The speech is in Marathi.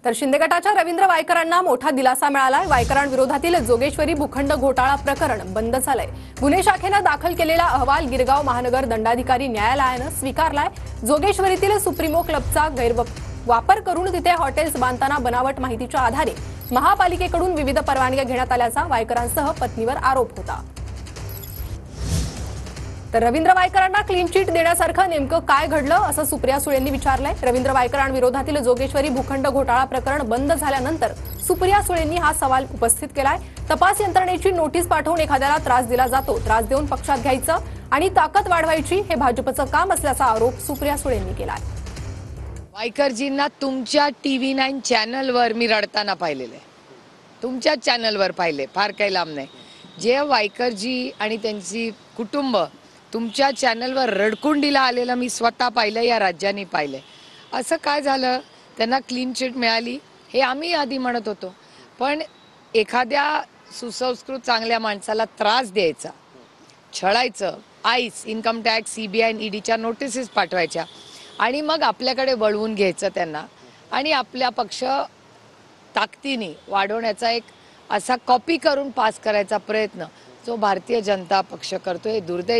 तर शिंदे गटाच्या रवींद्र वायकरांना मोठा दिलासा मिळालाय। वायकरांविरोधातील जोगेश्वरी भूखंड घोटाळा प्रकरण बंद झालंय। गुन्हे शाखेने दाखल केलेला अहवाल गिरगाव महानगर दंडाधिकारी न्यायालयाने स्वीकारलाय। जोगेश्वरीतील सुप्रीमो क्लबचा गैरवापर करून तिथे हॉटेल्स बांधताना बनावट माहितीच्या आधारे महापालिकेकडून विविध परवानग्या घेण्यात आल्याचा वायकरांसह पत्नीवर आरोप होता। तर रवींद्र वायकरांना क्लीन चिट देण्यासारखं नेमकं काय घडलं असं सुप्रिया सुळेंनी विचारलंय। रवींद्र वायकरांविरोधातील जोगेश्वरी भूखंड घोटाळा प्रकरण बंद झाल्यानंतर सुप्रिया सुळेंनी हा सवाल उपस्थित केलाय। तपास यंत्रणेची नोटीस पाठवून एखाद्याला त्रास दिला जातो, त्रास देऊन पक्षात घ्यायचं आणि ताकद वाढवायची हे भाजपचं काम असल्याचा आरोप सुप्रिया सुळेंनी केलाय। वायकरजींना तुमच्या TV9 चॅनलवर मी रडताना पाहिलेले, तुमच्या चॅनलवर पाहिले, फार काही लांब नाही। जे वायकरजी आणि त्यांची कुटुंब तुमच्या चॅनलवर रडकुंडीला आलेलं मी स्वतः पाहिलं, या राज्याने पाहिलंय। असं काय झालं, त्यांना क्लीन चिट मिळाली हे आम्ही आधी म्हणत होतो, पण एखाद्या सुसंस्कृत चांगल्या माणसाला त्रास द्यायचा, छळायचं, आईस, इन्कम टॅक्स, CBI आणि EDच्या नोटिसेस पाठवायच्या आणि मग आपल्याकडे वळवून घ्यायचं त्यांना आणि आपला पक्ष ताकदीने वाढवण्याचा एक असा कॉपी करून पास करायचा प्रयत्न जो भारतीय जनता पक्ष करतोय, दुर्दैवी